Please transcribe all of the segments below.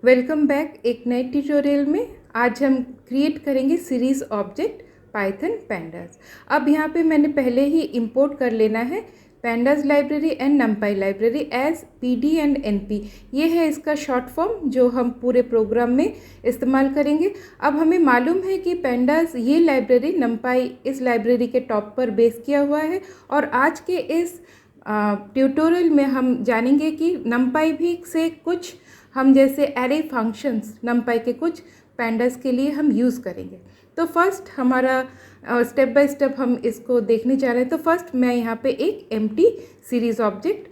Welcome back एक नए tutorial में। आज हम क्रिएट करेंगे सीरीज ऑब्जेक्ट पाइथन पैंडास। अब यहाँ पे मैंने पहले ही इंपोर्ट कर लेना है pandas library and NumPy library as pd and np. ये है इसका शॉर्ट फॉर्म जो हम पूरे प्रोग्राम में इस्तेमाल करेंगे। अब हमें मालूम है कि पैंडास ये लाइब्रेरी नमपाई इस लाइब्रेरी के टॉप पर बेस किया हुआ है, और आज के इस ट्यूटोरियल में हम जानेंगे कि नमपाई भी से कुछ हम जैसे एरे फंक्शंस नमपाई के कुछ पैंडास के लिए हम यूज़ करेंगे। तो फर्स्ट हमारा स्टेप बाय स्टेप हम इसको देखने जा रहे हैं। तो फर्स्ट मैं यहाँ पे एक एम्प्टी सीरीज ऑब्जेक्ट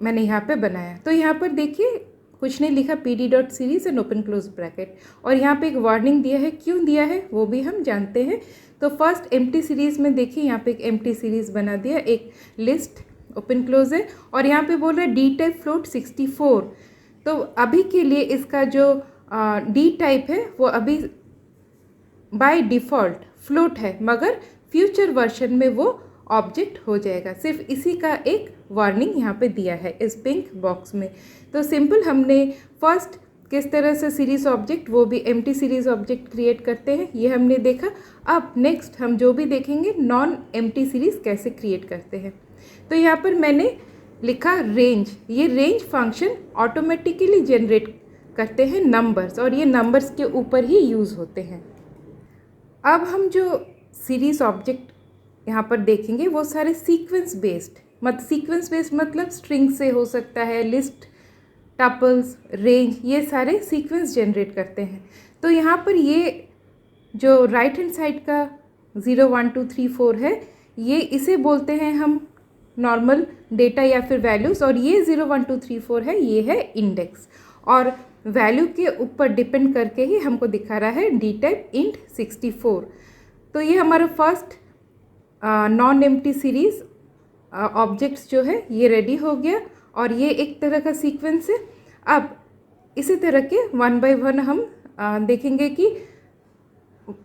मैंने यहाँ पे बनाया। तो यहाँ पर देखिए कुछ नहीं लिखा, pd.series and open close bracket, और यहाँ पे एक वार्निंग दिया है। क्यों दिया है वो भी हम जानते हैं। तो फर्स्ट एम्प्टी सीरीज़ में देखिए यहाँ पे एक एम्प्टी सीरीज़ बना दिया, एक लिस्ट ओपन क्लोज है, और यहाँ पे बोल रहा है डी टाइप फ्लोट 64। तो अभी के लिए इसका जो डी टाइप है वो अभी बाय डिफ़ॉल्ट फ्लोट है, मगर फ्यूचर वर्जन में वो ऑब्जेक्ट हो जाएगा। सिर्फ इसी का एक वार्निंग यहाँ पे दिया है इस पिंक बॉक्स में। तो सिंपल हमने फर्स्ट किस तरह से सीरीज ऑब्जेक्ट, वो भी एम्प्टी सीरीज ऑब्जेक्ट क्रिएट करते हैं, ये हमने देखा। अब नेक्स्ट हम जो भी देखेंगे नॉन एम्प्टी सीरीज कैसे क्रिएट करते हैं। तो यहाँ पर मैंने लिखा रेंज। ये रेंज फंक्शन ऑटोमेटिकली जनरेट करते हैं नंबर्स, और ये नंबर्स के ऊपर ही यूज़ होते हैं। अब हम जो सीरीज ऑब्जेक्ट यहाँ पर देखेंगे वो सारे सीक्वेंस बेस्ड, सीक्वेंस बेस्ड मतलब स्ट्रिंग से हो सकता है, लिस्ट, टपल्स, रेंज, ये सारे सीक्वेंस जनरेट करते हैं। तो यहाँ पर ये जो राइट हैंड साइड का 0 1 2 3 4 है, ये इसे बोलते हैं हम नॉर्मल डेटा या फिर वैल्यूज़, और ये 0 1 2 3 4 है, ये है इंडेक्स, और वैल्यू के ऊपर डिपेंड करके ही हमको दिखा रहा है डी टाइप इंट 64। तो ये हमारा first non empty series objects जो है ये रेडी हो गया, और ये एक तरह का सीक्वेंस है। अब इसी तरह के वन बाय वन हम देखेंगे कि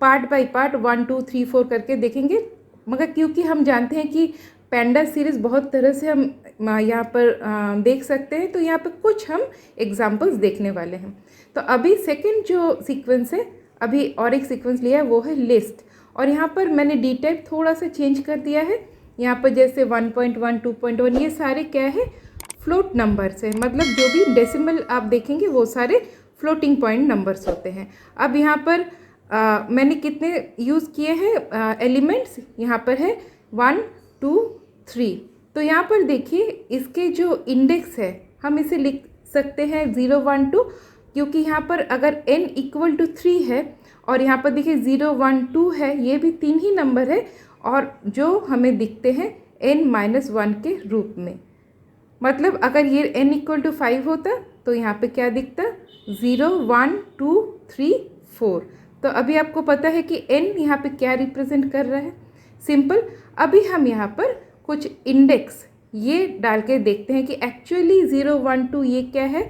पार्ट बाय पार्ट 1 2 3 4 करके देखेंगे, मगर क्योंकि हम जानते हैं कि पैंडास सीरीज़ बहुत तरह से हम यहाँ पर देख सकते हैं, तो यहाँ पर कुछ हम एग्जांपल्स देखने वाले हैं। तो अभी सेकंड जो सीक्वेंस है, अभी और एक सीक्वेंस लिया है, वो है लिस्ट, और यहाँ पर मैंने डी टाइप थोड़ा सा चेंज कर दिया है। यहाँ पर जैसे 1.1 2.1 ये सारे क्या है, फ्लोट नंबर्स है, मतलब जो भी डेसिमल आप देखेंगे वो सारे फ्लोटिंग पॉइंट नंबर्स होते हैं। अब यहाँ पर मैंने कितने यूज़ किए हैं एलिमेंट्स, यहाँ पर है 1 2 3। तो यहाँ पर देखिए इसके जो इंडेक्स है हम इसे लिख सकते हैं 0 1 2, क्योंकि यहाँ पर अगर n इक्वल टू 3 है, और यहाँ पर देखिए 0 1 2 है, ये भी 3 ही नंबर है, और जो हमें दिखते हैं n-1 के रूप में। मतलब अगर ये n इक्वल टू 5 होता तो यहाँ पे क्या दिखता, 0 1 2 3 4। तो अभी आपको पता है कि n यहाँ पे क्या रिप्रेजेंट कर रहा है, सिंपल। अभी हम यहाँ पर कुछ इंडेक्स ये डाल के देखते हैं कि एक्चुअली 0 1 2 ये क्या है।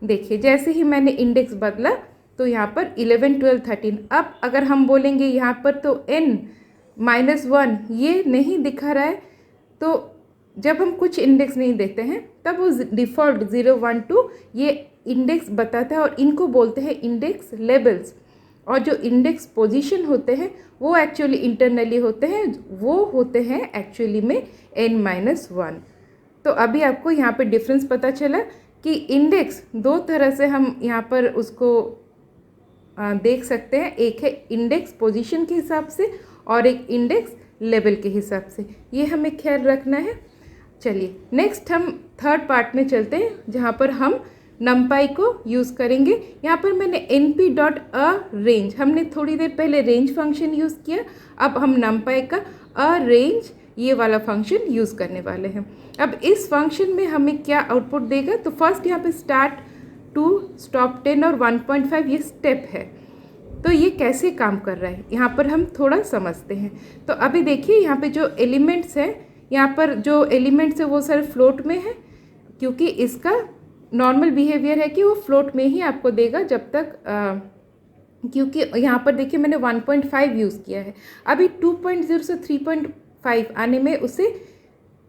देखिए जैसे ही मैंने इंडेक्स बदला तो यहाँ पर 11 12 13। अब अगर हम बोलेंगे यहाँ पर तो n-1 ये नहीं दिखा रहा है, तो जब हम कुछ इंडेक्स नहीं देते हैं तब वो डिफ़ॉल्ट 0 1 2 ये इंडेक्स बताता है, और इनको बोलते हैं इंडेक्स लेबल्स। और जो इंडेक्स पोजीशन होते हैं वो एक्चुअली इंटरनली होते हैं, वो होते हैं एक्चुअली में n-1। तो अभी आपको यहाँ पे डिफरेंस पता चला कि इंडेक्स दो तरह से हम यहाँ पर उसको देख सकते हैं। एक है इंडेक्स पोजीशन के हिसाब से और एक इंडेक्स लेवल के हिसाब से, ये हमें ख्याल रखना है। चलिए नेक्स्ट हम थर्ड पार्ट में चलते हैं, जहाँ पर हम नमपाई को यूज़ करेंगे। यहाँ पर मैंने np.aRange, हमने थोड़ी देर पहले रेंज फंक्शन यूज़ किया, अब हम नमपाई का aRange ये वाला फंक्शन यूज़ करने वाले हैं। अब इस फंक्शन में हमें क्या आउटपुट देगा, तो फर्स्ट यहाँ पे स्टार्ट 2 स्टॉप 10 और 1.5 ये स्टेप है। तो ये कैसे काम कर रहा है यहाँ पर हम थोड़ा समझते हैं। तो अभी देखिए यहाँ पे जो एलिमेंट्स हैं, यहाँ पर जो एलिमेंट्स है वो सारे फ्लोट में है, क्योंकि इसका नॉर्मल बिहेवियर है कि वो फ्लोट में ही आपको देगा जब तक क्योंकि यहाँ पर देखिए मैंने 1.5 यूज़ किया है। अभी 2.0 से 3.5 आने में उसे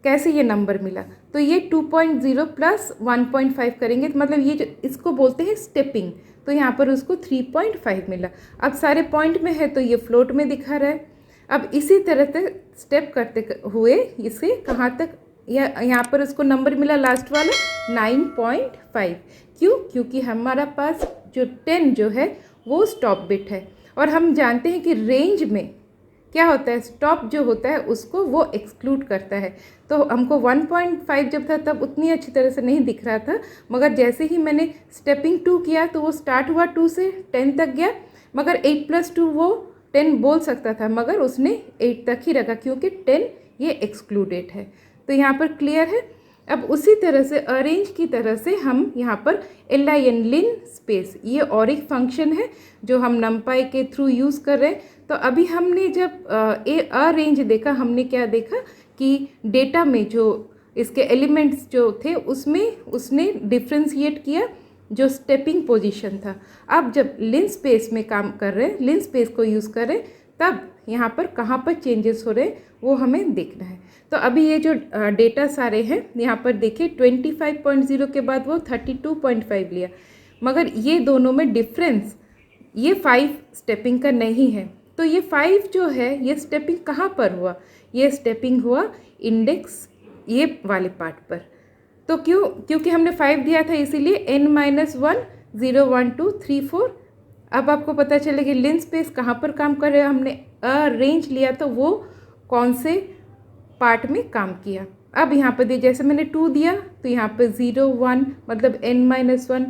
कैसे ये नंबर मिला, तो ये 2.0 प्लस 1.5 करेंगे तो मतलब ये जो इसको बोलते हैं स्टेपिंग, तो यहाँ पर उसको 3.5 मिला। अब सारे पॉइंट में है तो ये फ्लोट में दिखा रहा है। अब इसी तरह से स्टेप करते हुए इसे कहाँ तक, यहाँ पर उसको नंबर मिला लास्ट वाला 9.5। क्यों? क्योंकि हमारा पास जो 10 जो है वो स्टॉप बिट है, और हम जानते हैं कि रेंज में क्या होता है, स्टॉप जो होता है उसको वो एक्सक्लूड करता है। तो हमको 1.5 जब था तब उतनी अच्छी तरह से नहीं दिख रहा था, मगर जैसे ही मैंने स्टेपिंग 2 किया तो वो स्टार्ट हुआ 2 से 10 तक गया, मगर 8 + 2 वो 10 बोल सकता था, मगर उसने 8 तक ही रखा क्योंकि 10 ये एक्सक्लूडेड है। तो यहाँ पर क्लियर है। अब उसी तरह से अरेंज की तरह से हम यहाँ पर LIN लिन स्पेस, ये और एक फंक्शन है जो हम नमपाई के थ्रू यूज़ कर रहे हैं। तो अभी हमने जब अरेंज देखा, हमने क्या देखा कि डेटा में जो इसके एलिमेंट्स जो थे उसमें उसने डिफ्रेंशिएट किया जो स्टेपिंग पोजीशन था। अब जब लिन स्पेस में काम कर रहे हैं, लिन स्पेस को यूज़ कर रहे हैं, तब यहाँ पर कहाँ पर चेंजेस हो रहे हैं वो हमें देखना है। तो अभी ये जो डेटा सारे हैं यहाँ पर देखिए 25.0 के बाद वो 32.5 लिया, मगर ये दोनों में डिफरेंस ये 5 स्टेपिंग का नहीं है। तो ये 5 जो है ये स्टेपिंग कहाँ पर हुआ, ये स्टेपिंग हुआ इंडेक्स ये वाले पार्ट पर। तो क्योंकि हमने 5 दिया था इसीलिए n-1 0 1 2 3 4। अब आपको पता चलेगा लिन स्पेस कहाँ पर काम कर रहे हैं, हमने रेंज लिया तो वो कौन से पार्ट में काम किया। अब यहाँ पर देखिए जैसे मैंने 2 दिया तो यहाँ पर 0 1 मतलब n-1,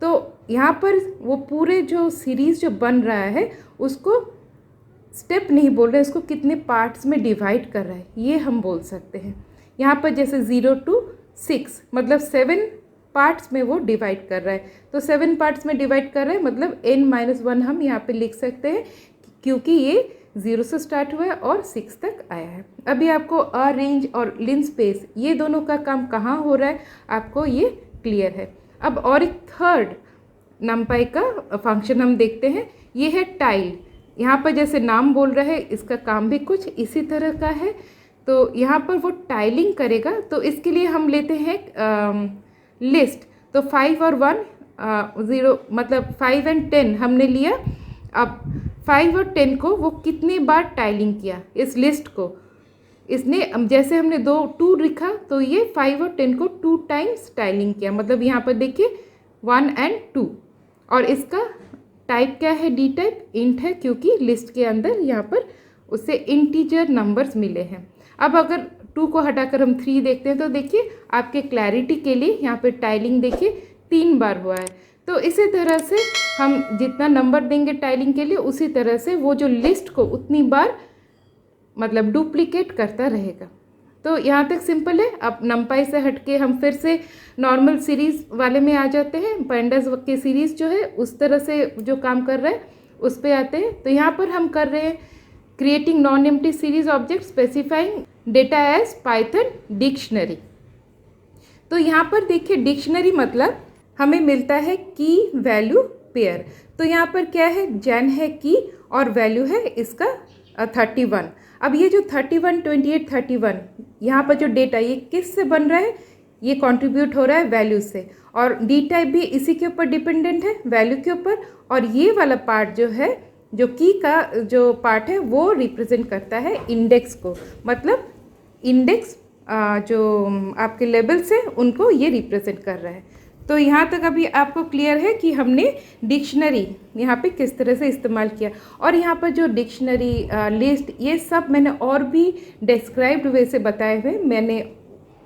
तो यहाँ पर वो पूरे जो सीरीज़ जो बन रहा है उसको स्टेप नहीं बोल रहे, उसको कितने पार्ट्स में डिवाइड कर रहा है ये हम बोल सकते हैं। यहाँ पर जैसे 0 to 6 मतलब 7 पार्ट्स में वो डिवाइड कर रहा है, तो 7 पार्ट्स में डिवाइड कर रहा है मतलब n-1 हम यहाँ पे लिख सकते हैं क्योंकि ये 0 से स्टार्ट हुआ है और 6 तक आया है। अभी आपको अरेंज और लिन स्पेस ये दोनों का काम कहाँ हो रहा है आपको ये क्लियर है। अब और एक थर्ड नमपाई का फंक्शन हम देखते हैं, ये है टाइल। यहाँ पर जैसे नाम बोल रहा है इसका काम भी कुछ इसी तरह का है। तो यहाँ पर वो टाइलिंग करेगा, तो इसके लिए हम लेते हैं लिस्ट। तो 5 और 1 0 मतलब 5 और 10 हमने लिया। अब 5 और 10 को वो कितने बार टाइलिंग किया इस लिस्ट को, इसने जैसे हमने 2 लिखा तो ये 5 और 10 को 2 टाइम्स टाइलिंग किया, मतलब यहाँ पर देखिए 1 और 2। और इसका टाइप क्या है, डी टाइप इंट है क्योंकि लिस्ट के अंदर यहाँ पर उसे इंटीजर नंबर्स मिले हैं। अब अगर 2 को हटाकर हम 3 देखते हैं तो देखिए आपके क्लैरिटी के लिए यहाँ पे टाइलिंग देखिए 3 बार हुआ है। तो इसी तरह से हम जितना नंबर देंगे टाइलिंग के लिए उसी तरह से वो जो लिस्ट को उतनी बार मतलब डुप्लीकेट करता रहेगा। तो यहाँ तक सिंपल है। अब नमपाई से हटके हम फिर से नॉर्मल सीरीज़ वाले में आ जाते हैं, पैंडास की सीरीज़ जो है उस तरह से जो काम कर रहा है उस पर आते हैं। तो यहाँ पर हम कर रहे हैं creating non empty series object specifying data as Python dictionary. तो यहाँ पर देखिए डिक्शनरी मतलब हमें मिलता है की वैल्यू पेयर। तो यहाँ पर क्या है, जैन है की और वैल्यू है इसका 31। अब ये जो 31 28 31 यहाँ पर जो डेटा ये किस से बन रहा है, ये कंट्रीब्यूट हो रहा है वैल्यू से, और डी टाइप भी इसी के ऊपर डिपेंडेंट है वैल्यू के ऊपर। और ये वाला पार्ट जो है जो की का जो पार्ट है वो रिप्रेजेंट करता है इंडेक्स को, मतलब इंडेक्स जो आपके लेबल्स हैं उनको ये रिप्रेजेंट कर रहा है। तो यहाँ तक अभी आपको क्लियर है कि हमने डिक्शनरी यहाँ पे किस तरह से इस्तेमाल किया। और यहाँ पर जो डिक्शनरी लिस्ट ये सब मैंने और भी डिस्क्राइब्ड वे से बताए हुए, मैंने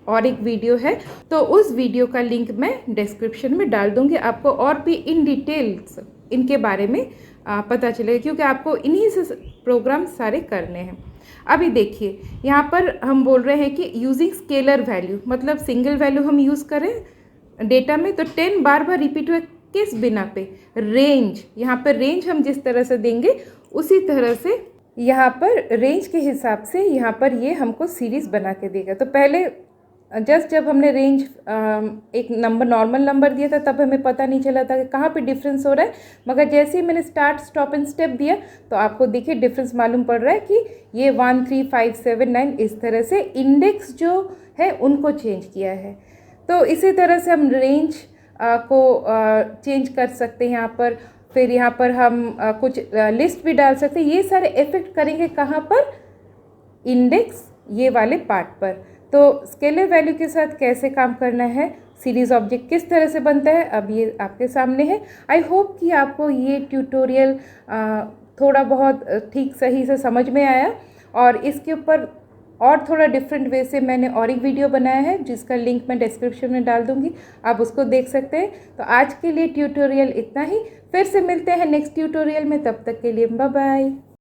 और एक वीडियो है तो उस वीडियो का लिंक मैं डिस्क्रिप्शन में डाल दूँगी, आपको और भी इन डिटेल्स इनके बारे में पता चलेगा क्योंकि आपको इन्हीं से प्रोग्राम सारे करने हैं। अभी देखिए यहाँ पर हम बोल रहे हैं कि यूजिंग स्केलर वैल्यू, मतलब सिंगल वैल्यू हम यूज़ करें डेटा में। तो 10 बार रिपीट हुआ किस बिना पे, रेंज। यहाँ पर रेंज हम जिस तरह से देंगे उसी तरह से यहाँ पर रेंज के हिसाब से यहाँ पर ये हमको सीरीज़ बना के देगा। तो पहले जब हमने रेंज एक नंबर नॉर्मल नंबर दिया था तब हमें पता नहीं चला था कि कहाँ पे डिफरेंस हो रहा है, मगर जैसे ही मैंने स्टार्ट स्टॉप एंड स्टेप दिया तो आपको देखिए डिफरेंस मालूम पड़ रहा है कि ये 1 3 5 7 9 इस तरह से इंडेक्स जो है उनको चेंज किया है। तो इसी तरह से हम रेंज को चेंज कर सकते हैं यहाँ पर। फिर यहाँ पर हम कुछ लिस्ट भी डाल सकते हैं। ये सारे इफेक्ट करेंगे कहाँ पर, इंडेक्स ये वाले पार्ट पर। तो स्केलर वैल्यू के साथ कैसे काम करना है, सीरीज ऑब्जेक्ट किस तरह से बनता है, अब ये आपके सामने है। आई होप कि आपको ये ट्यूटोरियल थोड़ा बहुत ठीक सही से समझ में आया, और इसके ऊपर और थोड़ा डिफरेंट वे से मैंने और एक वीडियो बनाया है जिसका लिंक मैं डिस्क्रिप्शन में डाल दूंगी, आप उसको देख सकते हैं। तो आज के लिए ट्यूटोरियल इतना ही, फिर से मिलते हैं नेक्स्ट ट्यूटोरियल में, तब तक के लिए बाय बाय।